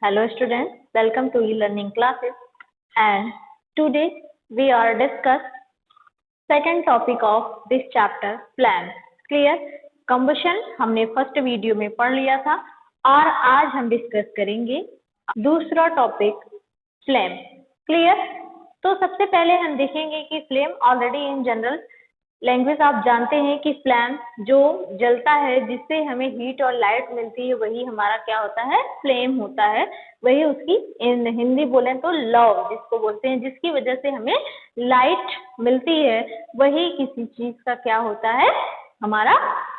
Hello students, welcome to e-learning classes and today we are discuss second topic of this chapter flame. Clear? Combustion हमने first video में पढ़ लिया था और आज हम डिस्कस करेंगे दूसरा टॉपिक फ्लेम. क्लियर? तो सबसे पहले हम देखेंगे कि flame already in general language आप जानते हैं कि फ्लैम जो जलता है जिससे हमें हीट और लाइट मिलती है वही हमारा क्या होता है, फ्लेम होता है. वही उसकी इन हिंदी बोले तो लव जिसको बोलते हैं, जिसकी वजह से हमें लाइट मिलती है, वही किसी चीज का क्या होता है, हमारा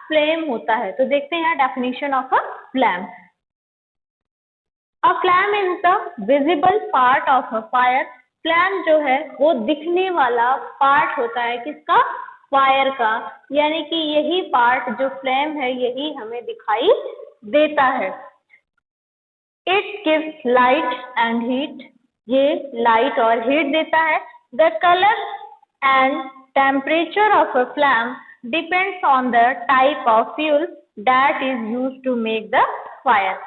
फ्लेम होता है. तो देखते हैं definition of a flame. A flame is the visible part of a fire. Flame जो है वो दिखने वाला पार्ट होता है किसका, फायर का. यानी कि यही पार्ट जो फ्लेम है यही हमें दिखाई देता है. It gives light and heat. ये लाइट और हीट देता है. The colour and temperature of a flame depends on the type of fuel that is used to make the fire.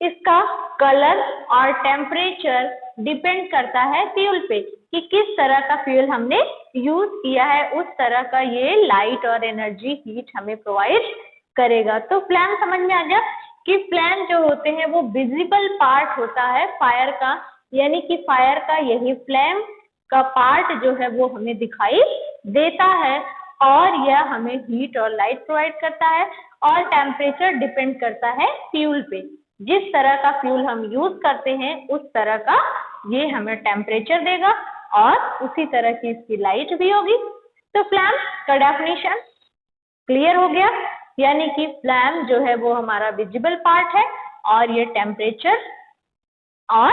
इसका कलर और टेम्परेचर डिपेंड करता है फ्यूल पे कि किस तरह का फ्यूल हमने यूज किया है, उस तरह का ये लाइट और एनर्जी हीट हमें प्रोवाइड करेगा. तो फ्लैम समझ में आ गया कि फ्लैम जो होते हैं वो विजिबल पार्ट होता है फायर का. यानी कि फायर का यही फ्लैम का पार्ट जो है वो हमें दिखाई देता है और यह हमें हीट और लाइट प्रोवाइड करता है. और टेम्परेचर डिपेंड करता है फ्यूल पे. जिस तरह का फ्यूल हम यूज करते हैं उस तरह का ये हमें टेम्परेचर देगा और उसी तरह की इसकी लाइट भी होगी. तो फ्लैम का डेफिनेशन क्लियर हो गया. यानी कि फ्लैम जो है वो हमारा विजिबल पार्ट है और ये टेम्परेचर और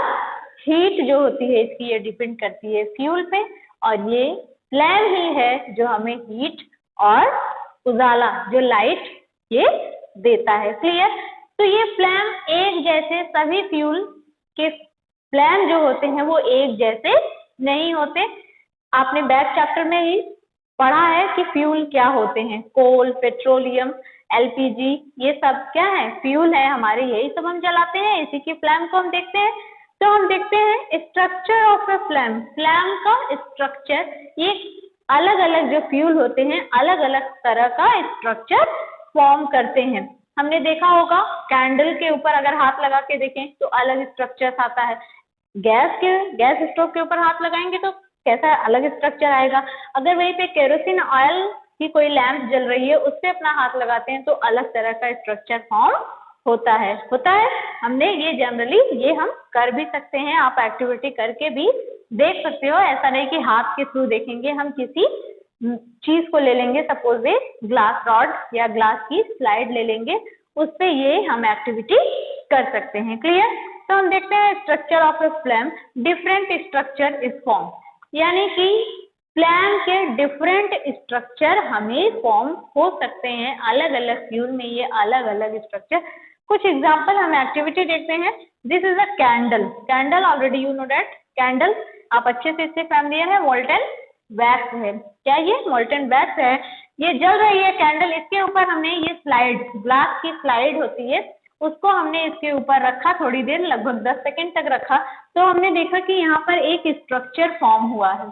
हीट जो होती है इसकी ये डिपेंड करती है फ्यूल पे. और ये फ्लैम ही है जो हमें हीट और उजाला जो लाइट ये देता है. क्लियर? तो ये फ्लैम एक जैसे सभी फ्यूल के फ्लैम जो होते हैं वो एक जैसे नहीं होते. आपने बैक चैप्टर में ही पढ़ा है कि फ्यूल क्या होते हैं. कोल, पेट्रोलियम, एलपीजी, ये सब क्या है, फ्यूल है हमारे. यही सब हम जलाते हैं, इसी की फ्लैम को हम देखते हैं. तो हम देखते हैं structure of a flame. Flame का स्ट्रक्चर, ये अलग अलग जो फ्यूल होते हैं अलग अलग तरह का स्ट्रक्चर फॉर्म करते हैं. हमने देखा होगा कैंडल के ऊपर अगर हाथ लगा के देखें तो अलग स्ट्रक्चर आता है. गैस स्टोव के ऊपर हाथ लगाएंगे तो कैसा अलग स्ट्रक्चर आएगा. अगर वहीं पे केरोसिन ऑयल की कोई लैंप जल रही है उस पे अपना हाथ लगाते हैं तो अलग तरह का स्ट्रक्चर फॉर्म होता है. हमने ये जनरली ये हम कर भी सकते हैं. आप एक्टिविटी करके भी देख सकते हो. ऐसा नहीं कि हाथ के थ्रू देखेंगे. हम किसी चीज को ले लेंगे, सपोज ए ग्लास रॉड या ग्लास की स्लाइड ले लेंगे, उस पे ये हम एक्टिविटी कर सकते हैं. क्लियर? तो हम देखते हैं structure of A flame. Different structure is form. यानी कि फ्लैम के डिफरेंट स्ट्रक्चर हमें फॉर्म हो सकते हैं. अलग अलग फ्यूल में ये अलग अलग स्ट्रक्चर. कुछ एग्जाम्पल हम एक्टिविटी देखते हैं. This is a candle. Candle already you know that candle आप अच्छे से इससे फैमिलियर है. मोल्टन वैक्स है. क्या ये मोल्टन वैक्स है, ये जल रही है कैंडल. इसके ऊपर हमने ये स्लाइड, ग्लास की स्लाइड होती है, उसको हमने इसके ऊपर रखा थोड़ी देर, लगभग 10 सेकेंड तक रखा. तो हमने देखा कि यहाँ पर एक स्ट्रक्चर फॉर्म हुआ है.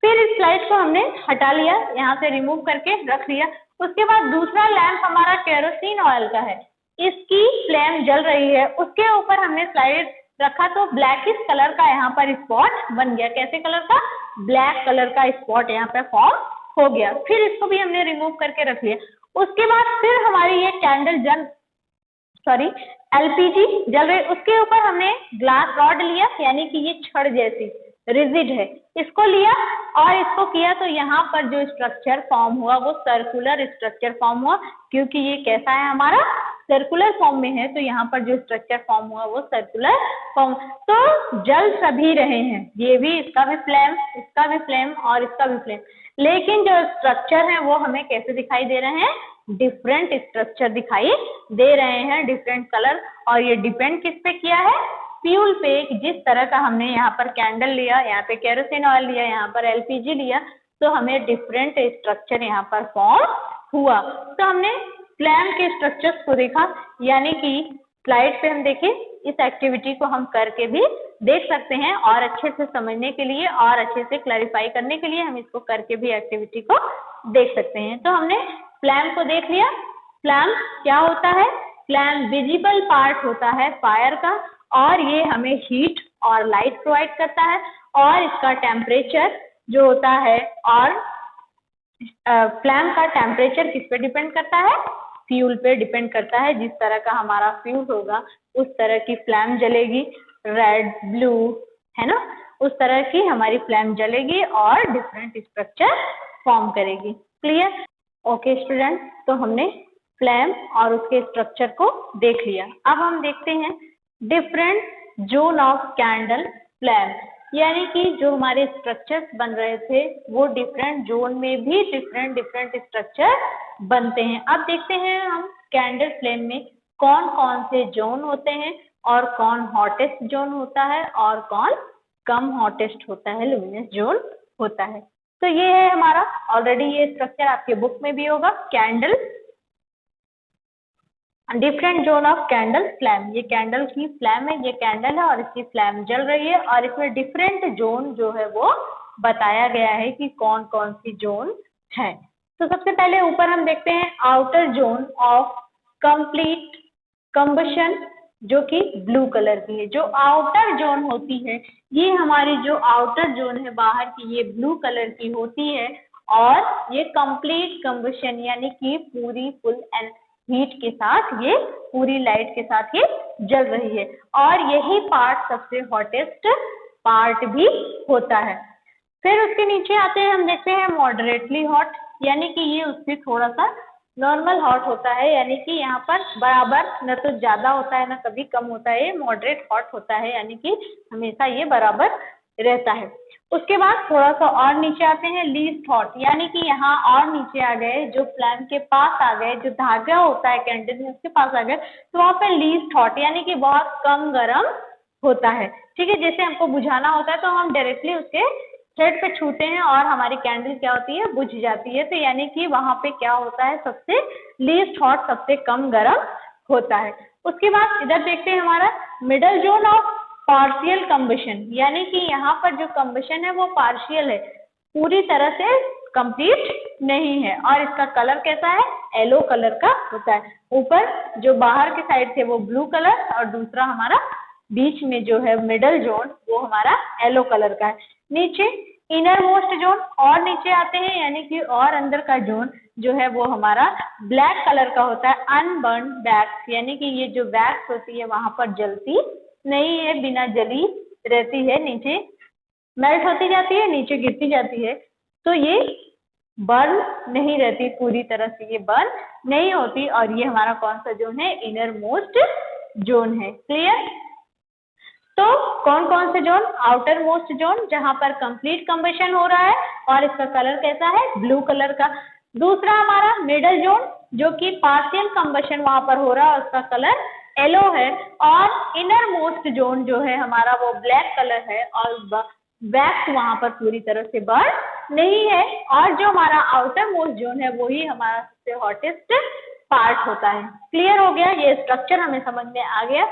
फिर इस स्लाइड को हमने हटा लिया, यहाँ से रिमूव करके रख लिया. उसके बाद दूसरा लैंप हमारा केरोसिन ऑयल का है, इसकी फ्लेम जल रही है, उसके ऊपर हमने स्लाइड रखा तो ब्लैकिश कलर का यहाँ पर स्पॉट बन गया. कैसे कलर का, ब्लैक कलर का स्पॉट यहाँ पर फॉर्म हो गया. फिर इसको भी हमने रिमूव करके रख लिया. उसके बाद फिर हमारी ये कैंडल एलपीजी जल रही, उसके ऊपर हमने ग्लास रॉड लिया, यानी कि ये छड़ जैसी रिजिड है, इसको लिया और इसको किया तो यहाँ पर जो स्ट्रक्चर फॉर्म हुआ वो सर्कुलर स्ट्रक्चर फॉर्म हुआ. क्योंकि ये कैसा है, हमारा सर्कुलर फॉर्म में है, तो यहाँ पर जो स्ट्रक्चर फॉर्म हुआ वो सर्कुलर फॉर्म. तो जल सभी रहे हैं, ये भी, इसका भी फ्लेम, इसका भी फ्लेम और इसका भी फ्लेम. लेकिन जो स्ट्रक्चर है वो हमें कैसे दिखाई दे रहे हैं, डिफरेंट स्ट्रक्चर दिखाई दे रहे हैं, डिफरेंट कलर. और ये डिपेंड किस पे किया है, फ्यूल पे. जिस तरह का हमने यहाँ पर कैंडल लिया, यहाँ पे केरोसिन ऑयल लिया, यहाँ पर एलपीजी लिया, तो हमें डिफरेंट स्ट्रक्चर यहाँ पर फॉर्म हुआ. तो हमने फ्लैम के स्ट्रक्चर्स को देखा. यानी कि स्लाइड पे हम देखें इस एक्टिविटी को हम करके भी देख सकते हैं और अच्छे से समझने के लिए और अच्छे से क्लैरिफाई करने के लिए हम इसको करके भी एक्टिविटी को देख सकते हैं। तो हमने फ्लैम को देख लिया। फ्लैम क्या होता है? फ्लैम विजिबल पार्ट होता है फायर का और ये हमें हीट और लाइट प्रोवाइड करता है और इसका टेम्परेचर जो होता है और फ्लैम का टेम्परेचर किस पे डिपेंड करता है? फ्यूल पे डिपेंड करता है। जिस तरह का हमारा फ्यूल होगा उस तरह की फ्लैम जलेगी, रेड, ब्लू, है ना, उस तरह की हमारी फ्लैम जलेगी और डिफरेंट स्ट्रक्चर फॉर्म करेगी। क्लियर? ओके स्टूडेंट, तो हमने फ्लैम और उसके स्ट्रक्चर को देख लिया। अब हम देखते हैं different zone of candle flame, यानी कि जो हमारे स्ट्रक्चर्स बन रहे थे वो डिफरेंट जोन में भी डिफरेंट स्ट्रक्चर बनते हैं। अब देखते हैं हम कैंडल फ्लेम में कौन कौन से जोन होते हैं और कौन हॉटेस्ट जोन होता है और कौन कम हॉटेस्ट होता है, लुमिनस जोन होता है। तो ये है हमारा, ऑलरेडी ये स्ट्रक्चर आपके बुक में भी होगा, candle, different zone of candle flame. ये कैंडल की फ्लैम है, ये कैंडल है और इसकी फ्लैम जल रही है और इसमें डिफरेंट जोन जो है वो बताया गया है कि कौन कौन सी जोन है। तो सबसे पहले ऊपर हम देखते हैं outer zone of complete combustion, जो कि ब्लू कलर की है। जो आउटर जोन होती है, ये हमारी जो आउटर जोन है बाहर की, ये ब्लू कलर की होती है और ये कंप्लीट कंबशन यानी कि पूरी फुल एंड हीट के साथ, ये पूरी लाइट के साथ ये जल रही है और यही पार्ट सबसे हॉटेस्ट पार्ट भी होता है। फिर उसके नीचे आते हैं, हम देखते हैं मॉडरेटली हॉट, यानी कि ये उससे थोड़ा सा नॉर्मल हॉट होता है, यानी कि यहाँ पर बराबर, न तो ज्यादा होता है ना कभी कम होता है, मॉडरेट हॉट होता है, यानी कि हमेशा ये बराबर रहता है। उसके बाद थोड़ा सा और नीचे आते हैं लीस्ट हॉट, यानी कि यहाँ और नीचे आ गए, जो फ्लैम के पास आ गए, जो धागा होता है कैंडल में उसके पास आ गए, तो वहाँ पे लीस्ट हॉट यानी कि बहुत कम गर्म होता है। ठीक है, जैसे हमको बुझाना होता है तो हम डायरेक्टली उसके थ्रेड पे छूते हैं और हमारी कैंडल क्या होती है, बुझ जाती है। तो यानी कि वहां पे क्या होता है, सबसे लीस्ट हॉट, सबसे कम गर्म होता है। उसके बाद इधर देखते हैं हमारा middle zone of partial combustion, यानी कि यहाँ पर जो कंबशन है वो पार्शियल है, पूरी तरह से कंप्लीट नहीं है और इसका कलर कैसा है, येलो कलर का होता है। ऊपर जो बाहर के साइड थे वो ब्लू कलर और दूसरा हमारा बीच में जो है मिडल जोन वो हमारा येलो कलर का है। नीचे इनर मोस्ट जोन और नीचे आते हैं, यानी कि और अंदर का जोन जो है वो हमारा ब्लैक कलर का होता है, अनबर्न वैक्स, यानी कि ये जो वैक्स होती है वहां पर जलती नहीं है, बिना जली रहती है, नीचे मेल्ट होती जाती है, नीचे गिरती जाती है, तो ये बर्न नहीं रहती, पूरी तरह से ये बर्न नहीं होती। और ये हमारा कौन सा जोन है, इनर मोस्ट जोन है। क्लियर? तो कौन कौन से जोन, आउटर मोस्ट जोन जहां पर कंप्लीट कंबशन हो रहा है और इसका कलर कैसा है, ब्लू कलर का। दूसरा हमारा मिडल जोन, जो कि पार्शियल कंबशन वहां पर हो रहा है, उसका कलर येलो है। और इनर मोस्ट जोन जो है हमारा वो ब्लैक कलर है और वैक्स वहां पर पूरी तरह से बर्न नहीं है। और जो हमारा आउटर मोस्ट जोन है वही हमारा सबसे हॉटेस्ट पार्ट होता है। क्लियर हो गया? ये स्ट्रक्चर हमें समझ में आ गया।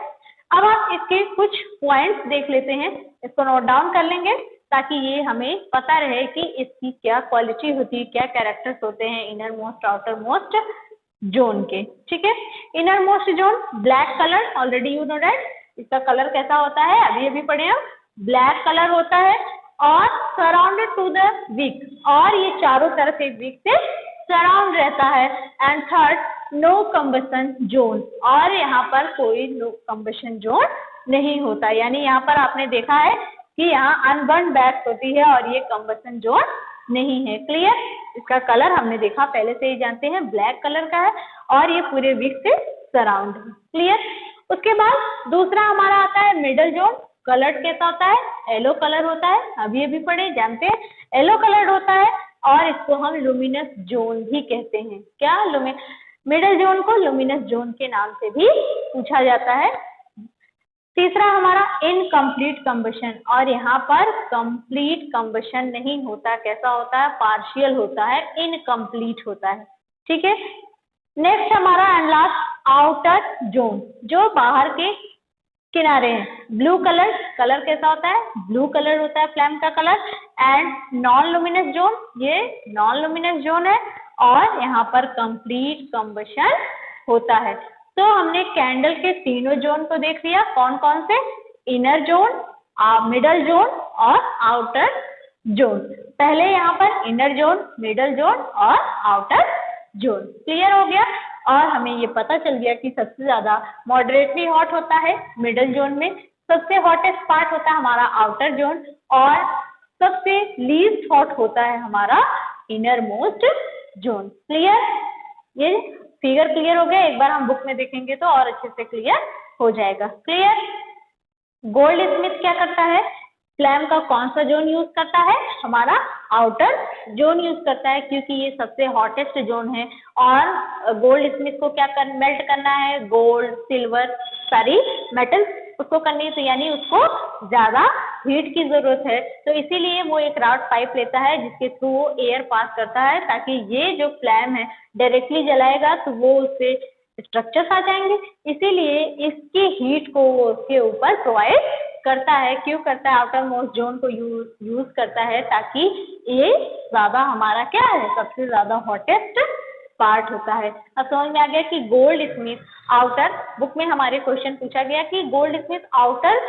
अब आप इसके कुछ पॉइंट्स देख लेते हैं, इसको नोट डाउन कर लेंगे ताकि ये हमें पता रहे कि इसकी क्या क्वालिटी होती है, क्या कैरेक्टर्स होते हैं inner most outer most zone के। ठीक है, inner most zone black colour, already you know that, इसका कलर कैसा होता है, अभी अभी पढ़े हम, ब्लैक कलर होता है और सराउंडेड टू द विक, और ये चारों तरफ एक विक से सराउंड रहता है। And third, no combustion zone, और यहाँ पर कोई नो कंबशन जोन नहीं होता, यानी यहाँ पर आपने देखा है कि यहाँ अनबर्न वैक्स होती है और ये कंबशन जोन नहीं है। क्लियर? इसका कलर हमने देखा, पहले से ही जानते हैं, ब्लैक कलर का है और ये पूरे विक से सराउंड है। क्लियर? उसके बाद दूसरा हमारा आता है मिडल जोन, कलर कैसा होता है, येलो कलर होता है, अभी अभी पढ़े जानते हैं, येलो कलर होता है और इसको हम लुमिनस जोन भी कहते हैं। क्या? मिडल जोन को लुमिनस जोन के नाम से भी पूछा जाता है। तीसरा हमारा इनकम्प्लीट कंबशन, और यहाँ पर कंप्लीट कंबशन नहीं होता, कैसा होता है, पार्शियल होता है, इनकम्प्लीट होता है। ठीक है, नेक्स्ट हमारा एंड लास्ट आउटर जोन, जो बाहर के किनारे हैं। ब्लू कलर, कलर कैसा होता है? ब्लू कलर होता है फ्लेम का colour. And non luminous zone, ये नॉन लुमिनस जोन है और यहाँ पर कंप्लीट कंबशन होता है। तो हमने कैंडल के तीनों जोन को देख लिया, कौन कौन से? इनर जोन, मिडल जोन और आउटर जोन। पहले यहाँ पर इनर जोन, मिडल जोन और आउटर जोन क्लियर हो गया। और हमें ये पता चल गया कि सबसे ज्यादा मॉडरेटली हॉट होता है मिडल जोन में, सबसे हॉटेस्ट पार्ट होता है हमारा आउटर जोन और सबसे लीस्ट हॉट होता है हमारा इनर मोस्ट जोन। क्लियर? ये फिगर क्लियर हो गया। एक बार हम बुक में देखेंगे तो और अच्छे से क्लियर हो जाएगा। क्लियर? गोल्ड स्मिथ क्या करता है? फ्लेम का कौन सा जोन यूज करता है? हमारा आउटर जोन यूज करता है, क्योंकि ये सबसे हॉटेस्ट जोन है। और गोल्ड स्मिथ को क्या मेल्ट करना है? गोल्ड, सिल्वर, सारी मेटल उसको करनी है, तो यानी उसको ज्यादा हीट की जरूरत है। तो इसीलिए वो एक राउट पाइप लेता है जिसके थ्रू वो एयर पास करता है, ताकि ये जो फ्लेम है डायरेक्टली जलाएगा तो वो उससे स्ट्रक्चर्स आ जाएंगे, इसीलिए इसकी हीट को वो उसके ऊपर प्रोवाइड करता है। क्यों करता है? आउटर मोस्ट जोन को यूज करता है ताकि ये ज्यादा हमारा क्या है? सबसे ज्यादा हॉटेस्ट पार्ट होता है। अब समझ में आ गया कि गोल्ड स्मिथ आउटर, बुक में हमारे क्वेश्चन पूछा गया कि गोल्ड स्मिथ आउटर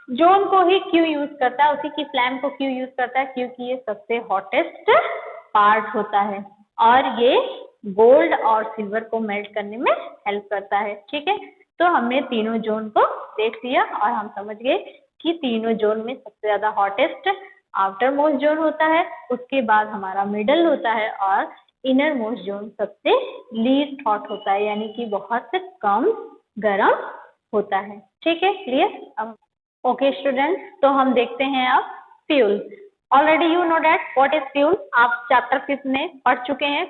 जोन को ही क्यों यूज करता है, उसी की फ्लेम को क्यों यूज करता है? क्योंकि ये सबसे हॉटेस्ट पार्ट होता है और ये गोल्ड और सिल्वर को मेल्ट करने में हेल्प करता है। ठीक है, तो हमने तीनों जोन को देख लिया और हम समझ गए कि तीनों जोन में सबसे ज्यादा हॉटेस्ट आउटर मोस्ट जोन होता है, उसके बाद हमारा मिडल होता है और इनर मोस्ट जोन सबसे लीस्ट हॉट होता है, यानी कि बहुत कम गर्म होता है। ठीक है, क्लियर? अब ओके स्टूडेंट्स, तो हम देखते हैं अब fuel. Already you know that what is fuel, आप चैप्टर 5 में पढ़ चुके हैं।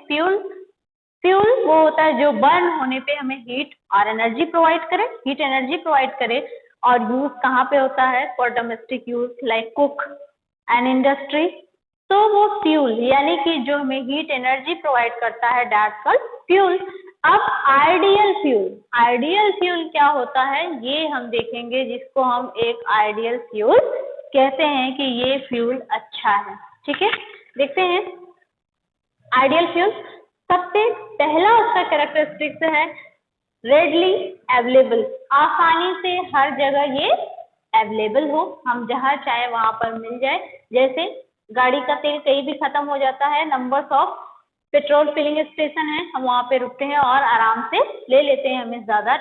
फ्यूल वो होता है जो बर्न होने पे हमें हीट और एनर्जी प्रोवाइड करे, हीट एनर्जी प्रोवाइड करे। और यूज कहाँ पे होता है? For domestic use like cook and industry. तो वो फ्यूल यानी कि जो हमें हीट एनर्जी प्रोवाइड करता है, दैट्स कॉल्ड फ्यूल। अब आइडियल फ्यूल क्या होता है ये हम देखेंगे, जिसको हम एक आइडियल फ्यूल कहते हैं कि ये फ्यूल अच्छा है। ठीक है, देखते हैं आइडियल फ्यूल। सबसे पहला उसका कैरेक्टरिस्टिक्स है रेडली अवेलेबल, आसानी से हर जगह ये अवेलेबल हो, हम जहाँ चाहे वहां पर मिल जाए। जैसे गाड़ी का तेल कहीं भी खत्म हो जाता है, numbers of petrol filling station है, हम वहां पे रुकते हैं और आराम से ले लेते हैं, हमें ज्यादा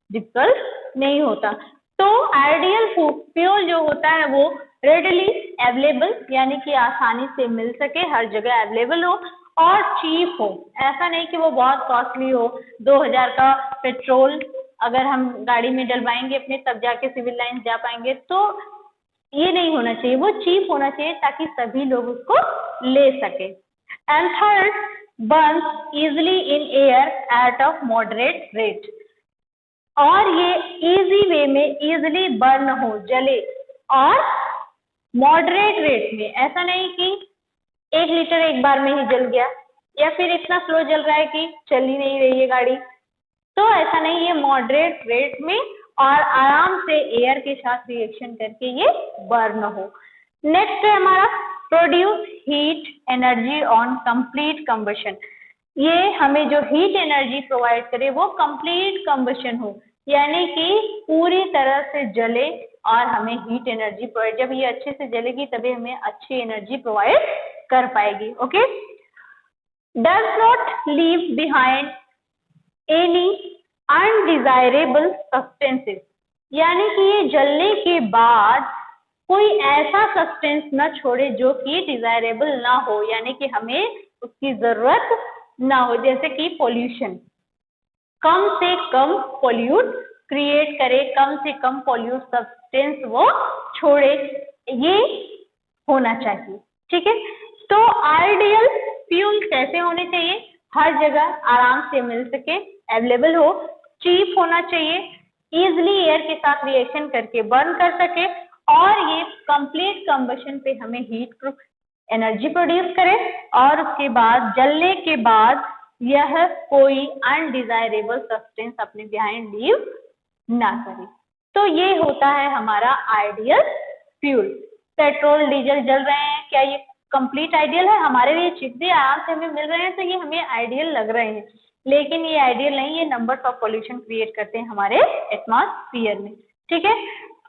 डिफिकल्ट नहीं होता। तो आइडियल फ्यूल जो होता है वो रेडली अवेलेबल, यानी कि आसानी से मिल सके, हर जगह अवेलेबल हो और चीप हो। ऐसा नहीं कि वो बहुत कॉस्टली हो, 2000 का पेट्रोल अगर हम गाड़ी में डलवाएंगे अपने तब जाके सिविल लाइन जा पाएंगे, तो ये नहीं होना चाहिए, वो चीप होना चाहिए ताकि सभी लोग उसको ले सके। And third, Burns easily in air at a moderate rate, और ये इजी वे में इजिली बर्न हो, जले और मॉडरेट रेट में। ऐसा नहीं कि 1 लीटर एक बार में ही जल गया या फिर इतना स्लो जल रहा है कि चल ही नहीं रही है गाड़ी, तो ऐसा नहीं, ये मॉडरेट रेट में और आराम से एयर के साथ रिएक्शन करके ये बर्न हो। नेक्स्ट है हमारा produce heat energy on complete combustion, ये हमें जो हीट एनर्जी प्रोवाइड करे वो कंप्लीट कंबशन हो, यानी कि पूरी तरह से जले और हमें हीट एनर्जी प्रोवाइड, जब ये अच्छे से जलेगी तभी हमें अच्छी एनर्जी प्रोवाइड कर पाएगी। Okay, does not leave behind any undesirable substances, यानी कि ये जलने के बाद कोई ऐसा सब्सटेंस न छोड़े जो कि डिजायरेबल ना हो, यानी कि हमें उसकी जरूरत ना हो। जैसे कि पोल्यूशन, कम से कम पोल्यूट क्रिएट करे, कम से कम पोल्यूट सब्सटेंस वो छोड़े, ये होना चाहिए। ठीक है, तो आइडियल फ्यूल कैसे होने चाहिए? हर जगह आराम से मिल सके, अवेलेबल हो, चीप होना चाहिए, इजिली एयर के साथ रिएक्शन करके बर्न कर सके और ये कंप्लीट कंबशन पे हमें हीट एनर्जी प्रोड्यूस करे और उसके बाद जलने के बाद यह कोई अनडिजायरेबल सब्सटेंस अपने बिहाइंड लीव ना करे। तो ये होता है हमारा आइडियल फ्यूल। पेट्रोल डीजल जल रहे हैं, क्या ये कंप्लीट आइडियल है? हमारे लिए चीजें आराम से हमें मिल रहे हैं तो ये हमें आइडियल लग रहे हैं, लेकिन ये आइडियल नहीं, ये नंबर्स ऑफ पोल्यूशन क्रिएट करते हैं हमारे एटमॉस्फेयर में। ठीक है,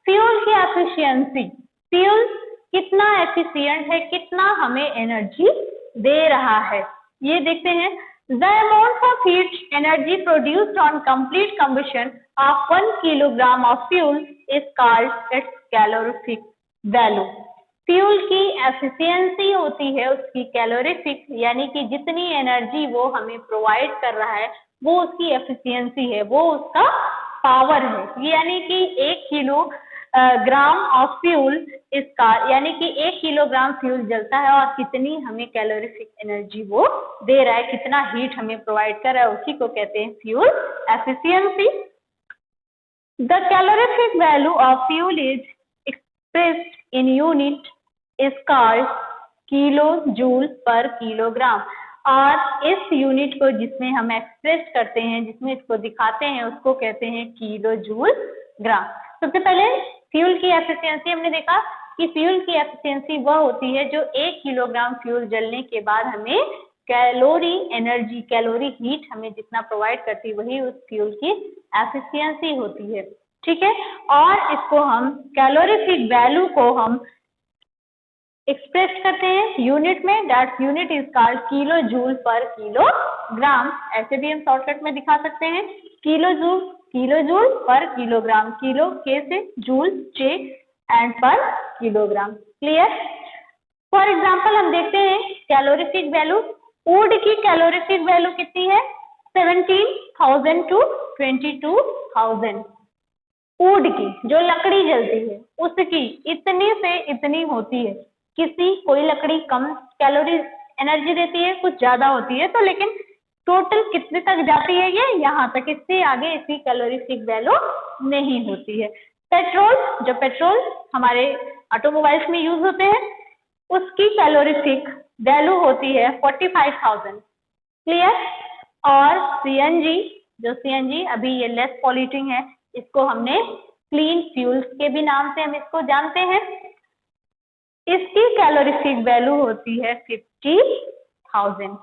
फ्यूल की एफिशिएंसी, फ्यूल कितना एफिशिएंट है, कितना हमें एनर्जी दे रहा है, ये देखते हैं। The amount of heat energy produced on complete combustion of 1 kilogram of fuel is called its calorific value. Fuel की एफिशिएंसी होती है उसकी कैलोरीफिक, यानी कि जितनी एनर्जी वो हमें प्रोवाइड कर रहा है वो उसकी एफिशिएंसी है, वो उसका पावर है। यानी कि 1 किलो ग्राम ऑफ फ्यूल इसका, यानी कि 1 किलोग्राम फ्यूल जलता है और कितनी हमें कैलोरीफिक एनर्जी वो दे रहा है, कितना हीट हमें प्रोवाइड कर रहा है, उसी को कहते हैं fuel efficiency. The calorific value of fuel is expressed in unit is called kilo joule पर किलोग्राम, और इस यूनिट को जिसमें हम एक्सप्रेस करते हैं, जिसमें इसको दिखाते हैं, उसको कहते हैं किलो जूल ग्राम। सबसे पहले फ्यूल की एफिशिएंसी हमने देखा कि फ्यूल की एफिशिएंसी वह होती है जो 1 किलोग्राम फ्यूल जलने के बाद हमें कैलोरी एनर्जी, कैलोरी हीट हमें जितना प्रोवाइड करती है वही उस फ्यूल की एफिशिएंसी होती है। ठीक है, और इसको हम कैलोरीफिक वैल्यू को हम एक्सप्रेस करते हैं यूनिट में, that unit is called kilo joule पर किलोग्राम। ऐसे भी हम शॉर्टकट में दिखा सकते हैं, किलो जूल पर किलोग्राम, किलो के से जूल जे एंड पर किलोग्राम। क्लियर? फॉर एग्जाम्पल हम देखते हैं कैलोरीफिक वैल्यू, वुड की कैलोरीफिक वैल्यू कितनी है? 17,000 to 22,000। वुड की जो लकड़ी जलती है उसकी इतनी से इतनी होती है। कोई लकड़ी कम कैलोरी एनर्जी देती है, कुछ ज्यादा होती है, तो लेकिन टोटल कितने तक जाती है ये यहाँ तक, इससे आगे इसकी कैलोरीफिक वैल्यू नहीं होती है। पेट्रोल, जो पेट्रोल हमारे ऑटोमोबाइल्स में यूज होते हैं उसकी कैलोरीफिक वैल्यू होती है 45,000। क्लियर? और सीएनजी, जो सीएनजी अभी ये लेस पॉल्यूटिंग है, इसको हमने क्लीन फ्यूल्स के भी नाम से हम इसको जानते हैं, इसकी कैलोरीफिक वैल्यू होती है 50,000।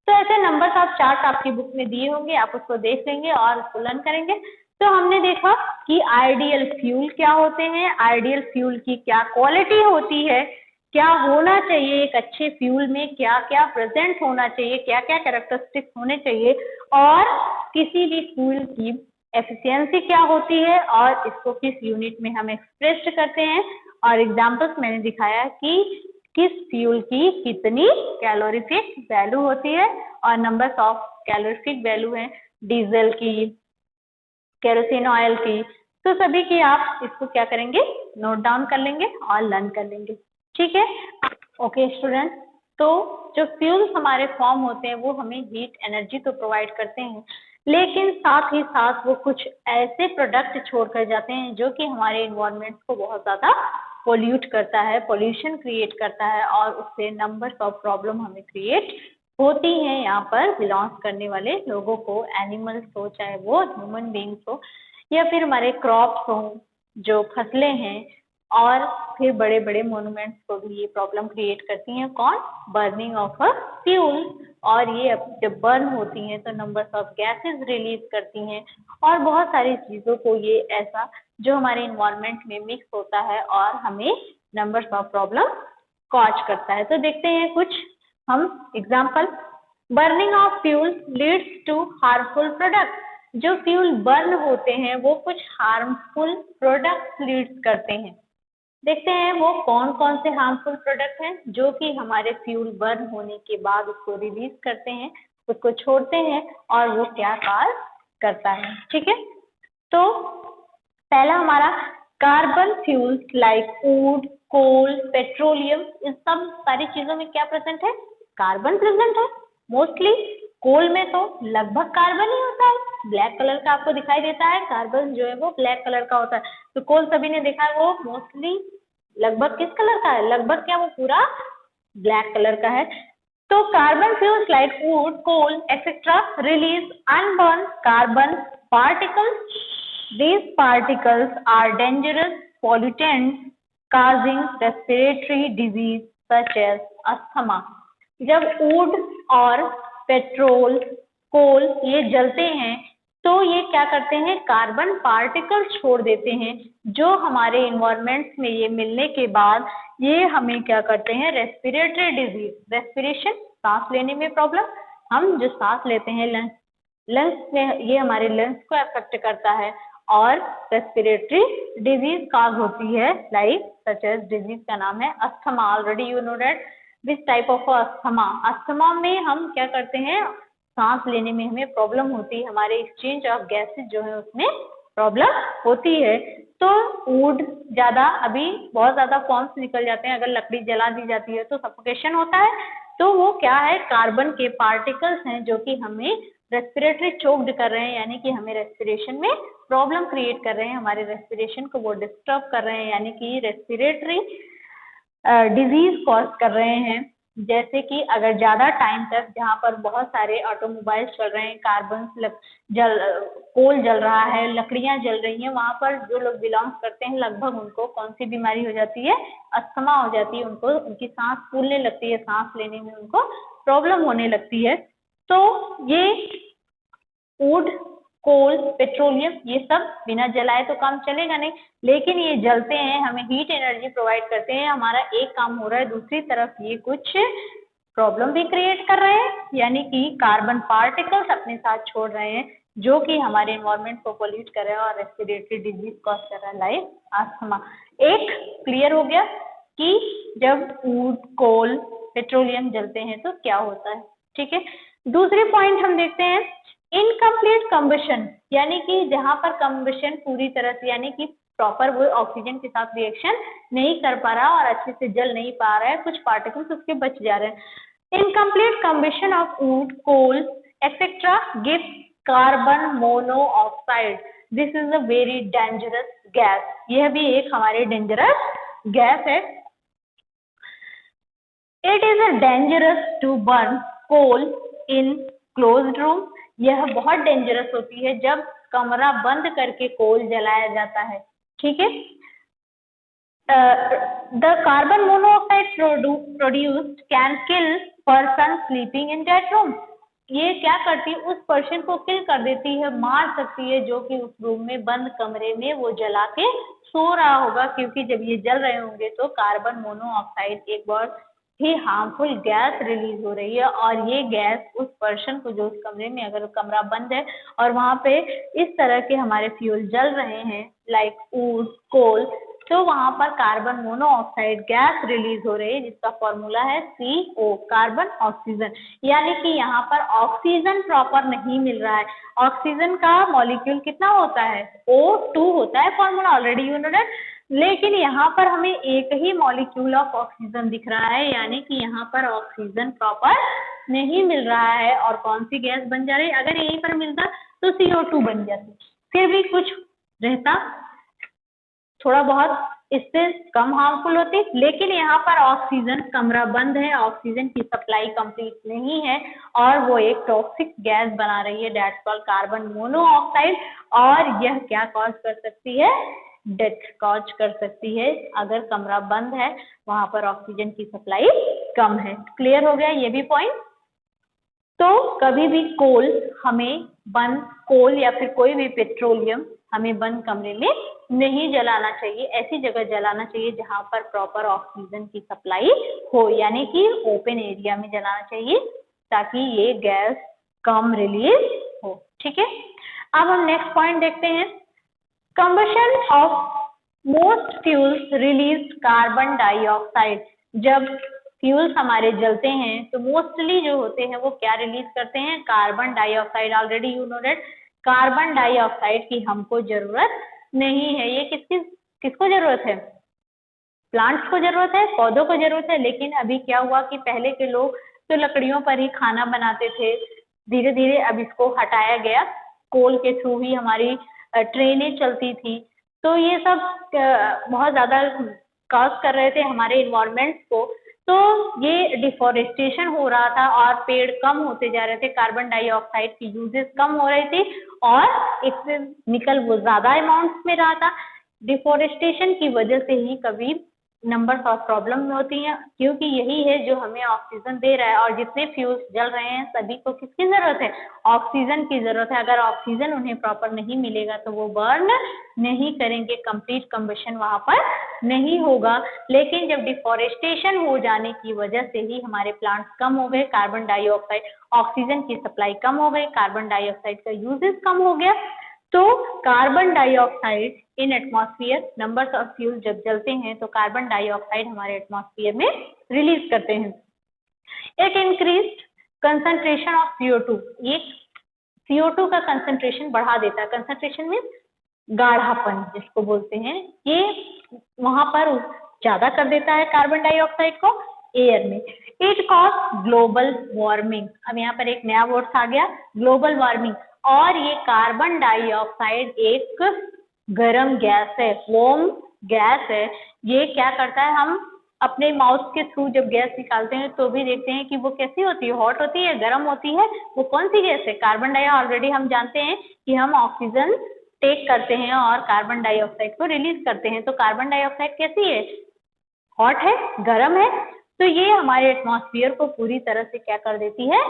तो ऐसे नंबर्स आप चार्ट आपकी बुक में दिए होंगे, आप उसको देख लेंगे और उसको लर्न करेंगे। तो हमने देखा कि आइडियल फ्यूल क्या होते हैं, आइडियल फ्यूल की क्या क्वालिटी होती है, क्या होना चाहिए एक अच्छे फ्यूल में, क्या क्या प्रेजेंट होना चाहिए, क्या क्या कैरेक्टरिस्टिक्स होने चाहिए, और किसी भी फ्यूल की एफिशिएंसी क्या होती है और इसको किस यूनिट में हम एक्सप्रेस करते हैं, और एग्जाम्पल्स मैंने दिखाया कि किस फ्यूल की कितनी कैलोरीफिक वैल्यू होती है, और नंबर्स ऑफ कैलोरीफिक वैल्यू है डीजल की, केरोसिन ऑयल की। तो सभी की आप इसको क्या करेंगे, नोट डाउन कर लेंगे और लर्न कर लेंगे। ठीक है, ओके स्टूडेंट। तो जो फ्यूल्स हमारे फॉर्म होते हैं वो हमें हीट एनर्जी तो प्रोवाइड करते हैं, लेकिन साथ ही साथ वो कुछ ऐसे प्रोडक्ट छोड़कर जाते हैं जो कि हमारे इन्वायरमेंट को बहुत ज्यादा पोल्यूट करता है, पोल्यूशन क्रिएट करता है, और उससे नंबर्स ऑफ प्रॉब्लम हमें क्रिएट होती हैं यहाँ पर बिलोंग करने वाले लोगों को, एनिमल्स हो, चाहे वो ह्यूमन बींग्स हो, या फिर हमारे क्रॉप्स हो, जो फसलें हैं, और फिर बड़े बड़े मोन्यूमेंट्स को भी ये प्रॉब्लम क्रिएट करती हैं। कौन? Burning of a fuel. और ये जब बर्न होती हैं तो नंबर्स ऑफ गैसेस रिलीज करती हैं, और बहुत सारी चीज़ों को ये ऐसा जो हमारे इन्वायरमेंट में मिक्स होता है और हमें नंबर्स ऑफ प्रॉब्लम कॉज करता है। तो देखते हैं कुछ हम example. Burning of fuel leads to harmful product. जो फ्यूल बर्न होते हैं वो कुछ हार्मफुल प्रोडक्ट्स लीड्स करते हैं। देखते हैं वो कौन कौन से हार्मफुल प्रोडक्ट हैं जो कि हमारे फ्यूल बर्न होने के बाद उसको रिलीज करते हैं, उसको छोड़ते हैं, और वो क्या कार्य करता है। ठीक है, तो पहला हमारा carbon fuels like wood, coal, petroleum, इन सब सारी चीजों में क्या प्रेजेंट है? कार्बन प्रेजेंट है। मोस्टली कोल में तो लगभग कार्बन ही होता है, ब्लैक कलर का आपको दिखाई देता है, कार्बन जो है वो ब्लैक कलर का होता है। तो कोल सभी ने देखा है, वो मोस्टली लगभग किस कलर का है? लगभग क्या, वो पूरा ब्लैक कलर का है। तो carbon fuels like wood, coal etcetera release unburnt carbon particles These particles are dangerous pollutants causing respiratory disease such as asthma. जब वुड और पेट्रोल कोल ये जलते हैं तो ये क्या करते हैं, कार्बन पार्टिकल्स छोड़ देते हैं जो हमारे इन्वायरमेंट में ये मिलने के बाद ये हमें क्या करते हैं, रेस्पिरेटरी डिजीज, रेस्पिरेशन सांस लेने में प्रॉब्लम, हम जो सांस लेते हैं लंग्स में ये हमारे लंग्स को अफेक्ट करता है और रेस्पिरेटरी डिजीज काज होती है, लाइक सच एज डिजीज का नाम है asthma. Already you know that this type of asthma. Asthma में हम क्या करते हैं, सांस लेने में हमें प्रॉब्लम होती है, हमारे एक्सचेंज ऑफ गैसेज जो है उसमें प्रॉब्लम होती है. तो वुड ज्यादा अभी बहुत ज्यादा फॉर्म्स निकल जाते हैं, अगर लकड़ी जला दी जाती है तो सफोकेशन होता है. तो वो क्या है, कार्बन के पार्टिकल्स हैं जो कि हमें रेस्पिरेटरी चोक्ड कर रहे हैं, यानी कि हमें रेस्पिरेशन में प्रॉब्लम क्रिएट कर रहे हैं, हमारे रेस्पिरेशन को वो डिस्टर्ब कर रहे हैं, यानी कि रेस्पिरेटरी डिजीज कॉज कर रहे हैं. जैसे कि अगर ज्यादा टाइम तक जहाँ पर बहुत सारे ऑटोमोबाइल्स चल रहे हैं, कार्बन कोल जल रहा है, लकड़ियां जल रही हैं, वहां पर जो लोग बिलोंग करते हैं लगभग उनको कौन सी बीमारी हो जाती है, अस्थमा हो जाती है. उनको उनकी सांस फूलने लगती है, सांस लेने में उनको प्रॉब्लम होने लगती है. तो ये वुड, कोल, पेट्रोलियम ये सब बिना जलाए तो काम चलेगा नहीं, लेकिन ये जलते हैं, हमें हीट एनर्जी प्रोवाइड करते हैं, हमारा एक काम हो रहा है, दूसरी तरफ ये कुछ प्रॉब्लम भी क्रिएट कर रहे हैं, यानी कि कार्बन पार्टिकल्स अपने साथ छोड़ रहे हैं जो कि हमारे एनवायरमेंट को पोल्यूट कर रहे हैं और रेस्पिरेटरी डिजीज कॉज कर रहा है, लाइक अस्थमा. एक क्लियर हो गया कि जब वुड, कोल, पेट्रोलियम जलते हैं तो क्या होता है. ठीक है, दूसरे पॉइंट हम देखते हैं, इनकम्प्लीट कम्बशन, यानी कि जहां पर कम्बशन पूरी तरह से, यानी कि प्रॉपर वो ऑक्सीजन के साथ रिएक्शन नहीं कर पा रहा और अच्छे से जल नहीं पा रहा है, कुछ पार्टिकल्स उसके बच जा रहे हैं. Incomplete combustion of wood, coal etcetera gives carbon monoxide. This is a very dangerous gas. यह भी एक हमारे डेंजरस गैस है. It is a dangerous to burn coal in closed room. यह बहुत डेंजरस होती है जब कमरा बंद करके कोल जलाया जाता है. ठीक है, the carbon monoxide produced can kill person sleeping in that room. ये क्या करती है, उस पर्सन को किल कर देती है, मार सकती है, जो कि उस रूम में बंद कमरे में वो जला के सो रहा होगा, क्योंकि जब ये जल रहे होंगे तो कार्बन मोनोऑक्साइड एक बहुत ही हार्मफुल गैस रिलीज हो रही है और ये गैस उस पर्सन को, जो उस कमरे में, अगर कमरा बंद है और वहां पे इस तरह के हमारे फ्यूल जल रहे हैं लाइक वुड, कोल, तो वहां पर कार्बन मोनोऑक्साइड गैस रिलीज हो रही है जिसका फॉर्मूला है CO, कार्बन ऑक्सीजन. यानी कि यहाँ पर ऑक्सीजन प्रॉपर नहीं मिल रहा है. ऑक्सीजन का मॉलिक्यूल कितना होता है, O2 होता है, formula already you know that. लेकिन यहाँ पर हमें एक ही मॉलिक्यूल ऑफ ऑक्सीजन दिख रहा है, यानी कि यहाँ पर ऑक्सीजन प्रॉपर नहीं मिल रहा है. और कौन सी गैस बन जा रही है, अगर यहीं पर मिलता तो CO2 बन जाती, फिर भी कुछ रहता, थोड़ा बहुत इससे कम हार्मफुल होती. लेकिन यहाँ पर ऑक्सीजन, कमरा बंद है, ऑक्सीजन की सप्लाई कंप्लीट नहीं है और वो एक टॉक्सिक गैस बना रही है, दैट्स कॉल्ड कार्बन मोनोऑक्साइड. और यह क्या कॉज कर सकती है, डेथ कॉज कर सकती है अगर कमरा बंद है, वहां पर ऑक्सीजन की सप्लाई कम है. क्लियर हो गया ये भी पॉइंट. तो कभी भी कोल हमें बंद, कोल या फिर कोई भी पेट्रोलियम हमें बंद कमरे में नहीं जलाना चाहिए, ऐसी जगह जलाना चाहिए जहां पर प्रॉपर ऑक्सीजन की सप्लाई हो, यानी कि ओपन एरिया में जलाना चाहिए ताकि ये गैस कम रिलीज हो. ठीक है, अब हम नेक्स्ट पॉइंट देखते हैं. Combustion of most fuels release carbon dioxide. जब फ्यूल्स हमारे जलते हैं तो मोस्टली जो होते हैं वो क्या रिलीज करते हैं, carbon dioxide. Already you know that carbon dioxide की हमको जरूरत नहीं है. ये किसको जरूरत है, प्लांट्स को जरूरत है, पौधों को जरूरत है. लेकिन अभी क्या हुआ कि पहले के लोग तो लकड़ियों पर ही खाना बनाते थे, धीरे धीरे अब इसको हटाया गया, कोल के थ्रू ही हमारी ट्रेनें चलती थी. तो ये सब बहुत ज्यादा कॉज कर रहे थे हमारे इन्वायरमेंट को. तो ये डिफोरेस्टेशन हो रहा था और पेड़ कम होते जा रहे थे, कार्बन डाइऑक्साइड की यूजेस कम हो रही थी और इससे निकल वो ज्यादा अमाउंट्स में रहा था। डिफोरेस्टेशन की वजह से ही कभी नंबर्स ऑफ प्रॉब्लम होती हैं, क्योंकि यही है जो हमें ऑक्सीजन दे रहा है। और जितने फ्यूल्स जल रहे हैं सभी को किसकी जरूरत है? ऑक्सीजन की जरूरत है। अगर ऑक्सीजन उन्हें प्रॉपर नहीं मिलेगा तो वो बर्न नहीं करेंगे, कंप्लीट कंबशन वहां पर नहीं होगा। लेकिन जब डिफोरेस्टेशन हो जाने की वजह से ही हमारे प्लांट्स कम हो गए, कार्बन डाइऑक्साइड, ऑक्सीजन की सप्लाई कम हो गई, कार्बन डाइऑक्साइड का यूजेस कम हो गया, तो carbon dioxide in atmosphere, numbers of fuel जब जलते हैं तो कार्बन डाइऑक्साइड हमारे एटमॉस्फेयर में रिलीज करते हैं। It increase concentration of CO2, ये CO2 का कंसंट्रेशन बढ़ा देता है। कंसंट्रेशन मीन्स गाढ़ापन जिसको बोलते हैं, ये वहां पर ज्यादा कर देता है कार्बन डाइऑक्साइड को एयर में। इट कॉज ग्लोबल वार्मिंग, अब यहाँ पर एक नया वर्ड आ गया, ग्लोबल वार्मिंग। और ये कार्बन डाइऑक्साइड एक गर्म गैस है, वार्म गैस है। ये क्या करता है, हम अपने माउथ के थ्रू जब गैस निकालते हैं तो भी देखते हैं कि वो कैसी होती है, हॉट होती है, गर्म होती है। वो कौन सी गैस है? Carbon dioxide. ऑलरेडी हम जानते हैं कि हम ऑक्सीजन टेक करते हैं और कार्बन डाइऑक्साइड को रिलीज करते हैं। तो कार्बन डाइऑक्साइड कैसी है? हॉट है, गर्म है। तो ये हमारे एटमॉस्फेयर को पूरी तरह से क्या कर देती है?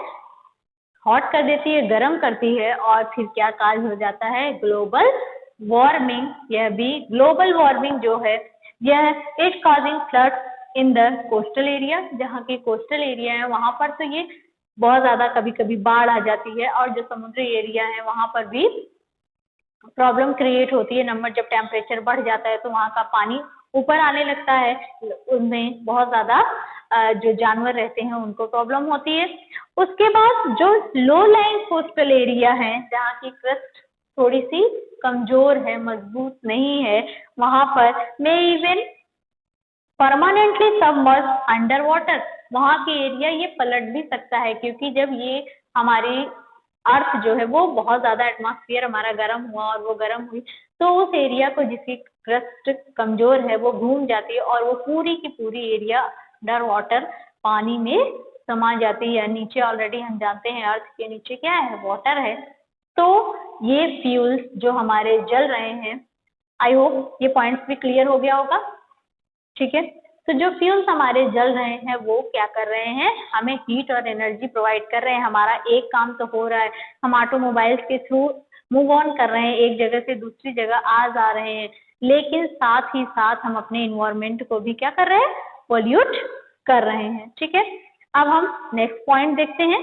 हॉट कर देती है, गर्म करती है। और फिर क्या काज हो जाता है? Global warming. यह भी ग्लोबल वार्मिंग जो है यह it causing floods in the coastal area, जहाँ की कोस्टल एरिया है वहां पर तो ये बहुत ज्यादा कभी कभी बाढ़ आ जाती है। और जो समुद्री एरिया है वहां पर भी प्रॉब्लम क्रिएट होती है। नंबर जब टेम्परेचर बढ़ जाता है तो वहाँ का पानी ऊपर आने लगता है, उनमें बहुत ज्यादा जो जानवर रहते हैं उनको प्रॉब्लम होती है। उसके बाद जो लो लाइंग कोस्टल एरिया है, जहाँ की क्रस्ट थोड़ी सी कमजोर है, मजबूत नहीं है, वहां पर में even permanently submerge under water, वहां के एरिया ये पलट भी सकता है। क्योंकि जब ये हमारी अर्थ जो है वो बहुत ज्यादा, एटमॉस्फेयर हमारा गर्म हुआ और वो गर्म हुई तो उस एरिया को जिसकी क्रस्ट कमजोर है वो घूम जाती है और वो पूरी की पूरी एरिया अंडर वाटर पानी में समा जाती है। नीचे ऑलरेडी हम जानते हैं अर्थ के नीचे क्या है? वाटर है। तो ये फ्यूल्स जो हमारे जल रहे हैं, आई होप ये पॉइंट्स भी क्लियर हो गया होगा, ठीक है। तो जो फ्यूल्स हमारे जल रहे हैं वो क्या कर रहे हैं? हमें हीट और एनर्जी प्रोवाइड कर रहे हैं। हमारा एक काम तो हो रहा है, हम ऑटोमोबाइल्स के थ्रू मूव ऑन कर रहे हैं, एक जगह से दूसरी जगह आ जा रहे हैं, लेकिन साथ ही साथ हम अपने इन्वायरमेंट को भी क्या कर रहे हैं? पॉल्यूट कर रहे हैं, ठीक है। अब हम नेक्स्ट पॉइंट देखते हैं।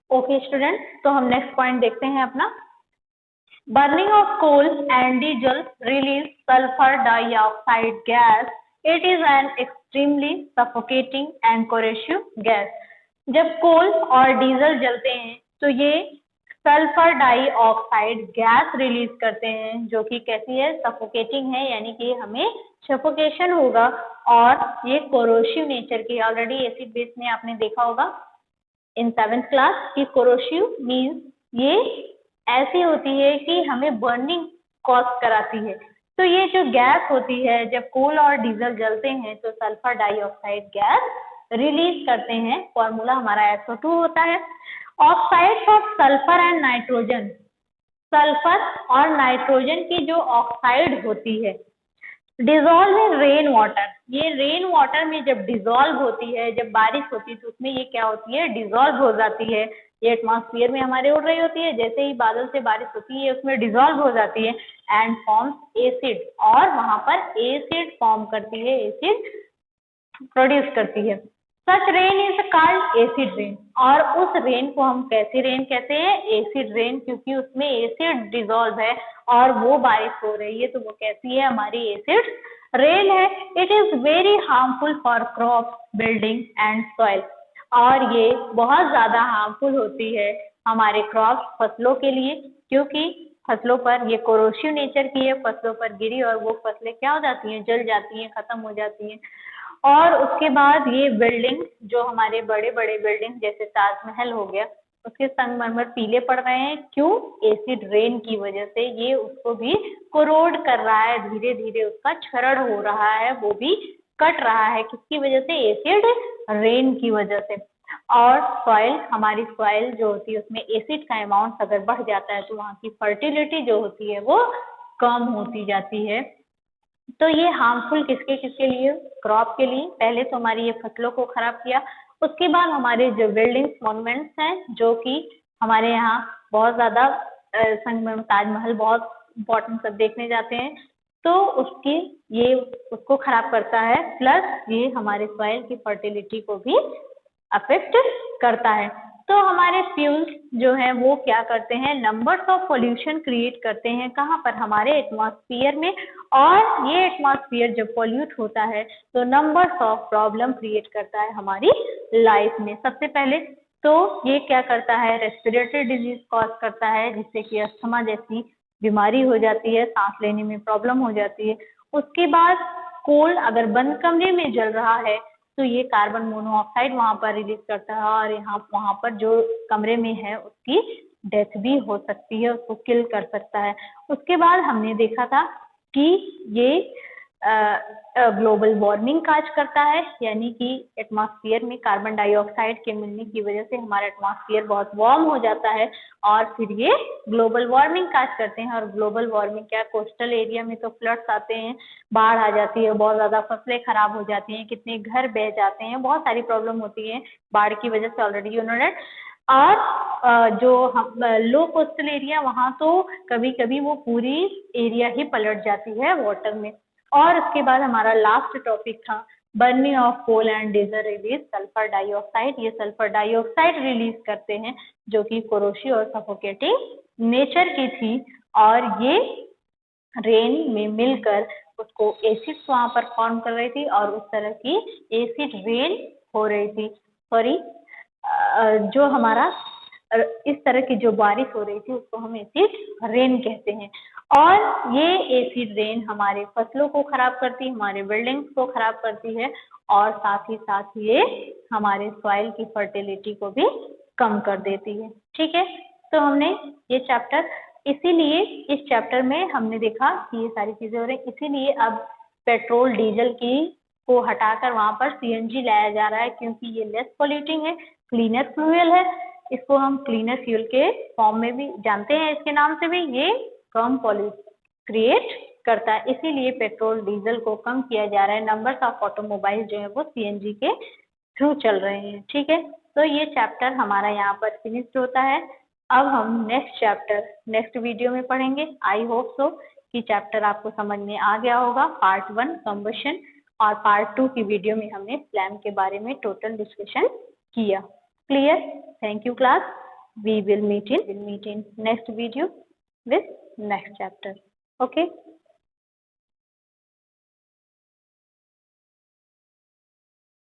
ओके स्टूडेंट, तो हम नेक्स्ट पॉइंट देखते हैं अपना। Burning of coal and diesel release sulfur dioxide gas. It is an extremely suffocating and corrosive gas. जब कोल और डीजल जलते हैं तो ये सल्फर डाइऑक्साइड गैस रिलीज करते हैं, जो कि कैसी है? सफोकेटिंग है, यानी कि हमें सफोकेशन होगा। और ये कोरोसिव नेचर की, ऑलरेडी एसिड बेस में आपने देखा होगा इन 7th क्लास की। कोरोसिव मीन्स ये ऐसी होती है कि हमें बर्निंग कॉज कराती है। तो ये जो गैस होती है, जब कोल और डीजल जलते हैं तो सल्फर डाइऑक्साइड गैस रिलीज करते हैं। फॉर्मूला हमारा SO2 होता है। Oxides of sulphur and nitrogen, sulphur और नाइट्रोजन की जो ऑक्साइड होती है डिजोल्व इन रेन वाटर, ये रेन वाटर में जब डिजोल्व होती है, जब बारिश होती है तो उसमें ये क्या होती है? डिजोल्व हो जाती है। ये एटमॉस्फेयर में हमारे उड़ रही होती है, जैसे ही बादल से बारिश होती है उसमें डिजोल्व हो जाती है एंड फॉर्म्स एसिड, और वहां पर एसिड फॉर्म करती है, एसिड प्रोड्यूस करती है। Such rain is called acid rain. और उस रेन को हम कैसी रेन कहते हैं? एसिड रेन, क्योंकि उसमें एसिड डिजोल्व है और वो बारिश हो रही है तो वो कैसी है? हमारी एसिड रेन है। It is very harmful for crop, building and soil, और ये बहुत ज्यादा हार्मफुल होती है हमारे क्रॉप, फसलों के लिए, क्योंकि फसलों पर ये कोरोसिव नेचर की है, फसलों पर गिरी और वो फसलें क्या हो जाती हैं? जल जाती हैं, खत्म हो जाती हैं। और उसके बाद ये बिल्डिंग, जो हमारे बड़े बड़े बिल्डिंग जैसे ताजमहल हो गया, उसके संगमरमर पीले पड़ रहे हैं, क्यों? एसिड रेन की वजह से। ये उसको भी कोरोड कर रहा है, धीरे धीरे उसका क्षरण हो रहा है, वो भी कट रहा है, किसकी वजह से? एसिड रेन की वजह से। और सॉइल, हमारी सॉइल जो होती है उसमें एसिड का अमाउंट अगर बढ़ जाता है तो वहाँ की फर्टिलिटी जो होती है वो कम होती जाती है। तो ये हार्मफुल किसके किसके लिए? क्रॉप के लिए। पहले तो हमारी ये फसलों को खराब किया, उसके बाद हमारे जो बिल्डिंग्स मॉन्यूमेंट्स हैं जो कि हमारे यहाँ बहुत ज्यादा संगमरमर, ताजमहल बहुत इम्पोर्टेंट सब देखने जाते हैं, तो उसकी ये उसको खराब करता है, प्लस ये हमारे सॉइल की फर्टिलिटी को भी अफेक्ट करता है। तो हमारे फ्यूल्स जो है वो क्या करते हैं? नंबर्स ऑफ पोल्यूशन क्रिएट करते हैं। कहाँ पर? हमारे एटमॉस्फेयर में। और ये एटमॉस्फेयर जब पोल्यूट होता है तो नंबर्स ऑफ प्रॉब्लम क्रिएट करता है हमारी लाइफ में। सबसे पहले तो ये क्या करता है? रेस्पिरेटरी डिजीज कॉज करता है, जिससे कि अस्थमा जैसी बीमारी हो जाती है, सांस लेने में प्रॉब्लम हो जाती है। उसके बाद कोल, अगर बंद कमरे में जल रहा है तो ये कार्बन मोनोऑक्साइड वहां पर रिलीज करता है, और यहाँ वहां पर जो कमरे में है उसकी डेथ भी हो सकती है, उसको किल कर सकता है। उसके बाद हमने देखा था कि ये ग्लोबल वार्मिंग काज करता है, यानी कि एटमॉस्फेयर में कार्बन डाइऑक्साइड के मिलने की वजह से हमारा एटमॉस्फेयर बहुत वार्म हो जाता है, और फिर ये ग्लोबल वार्मिंग काज करते हैं। और ग्लोबल वार्मिंग क्या? कोस्टल एरिया में तो फ्लड्स आते हैं, बाढ़ आ जाती है, बहुत ज्यादा फसलें खराब हो जाती हैं, कितने घर बह जाते हैं, बहुत सारी प्रॉब्लम होती है बाढ़ की वजह से, ऑलरेडी उन्होंने। और जो हम लो कोस्टल एरिया, वहाँ तो कभी कभी वो पूरी एरिया ही पलट जाती है वाटर में। और उसके बाद हमारा लास्ट टॉपिक था burning of coal and diesel release sulphur dioxide. ये सल्फर डाइऑक्साइड रिलीज करते हैं जो कि कोरोसिव और सफोकेटिंग नेचर की थी, और ये रेन में मिलकर उसको एसिड्स वहां पर फॉर्म कर रही थी, और उस तरह की एसिड रेन हो रही थी। सॉरी, जो हमारा इस तरह की जो बारिश हो रही थी उसको हम एसिड रेन कहते हैं। और ये एसिड रेन हमारे फसलों को खराब करती है, हमारे बिल्डिंग्स को खराब करती है, और साथ ही साथ ये हमारे सॉइल की फर्टिलिटी को भी कम कर देती है। ठीक है, तो हमने ये चैप्टर, इसीलिए इस चैप्टर में हमने देखा कि ये सारी चीजें हो रही, इसीलिए अब पेट्रोल डीजल की को हटाकर वहां पर सीएनजी लाया जा रहा है, क्योंकि ये लेस पॉल्यूटिंग है, क्लीनर फ्यूल है। इसको हम क्लीनर फ्यूल के फॉर्म में भी जानते हैं, इसके नाम से भी। ये कम पॉल्यूशन क्रिएट करता है, इसीलिए पेट्रोल डीजल को कम किया जा रहा है। नंबर्स ऑफ ऑटोमोबाइल जो है वो सीएनजी के थ्रू चल रहे हैं। ठीक है, तो ये चैप्टर हमारा यहाँ पर फिनिश्ड होता है। अब हम नेक्स्ट चैप्टर नेक्स्ट वीडियो में पढ़ेंगे। आई होप सो कि चैप्टर आपको समझ में आ गया होगा, पार्ट 1 कंबशन, और पार्ट 2 की वीडियो में हमने फ्लैम के बारे में टोटल डिस्कशन किया। Clear? Thank you class. We will meet in next video with next chapter. Okay.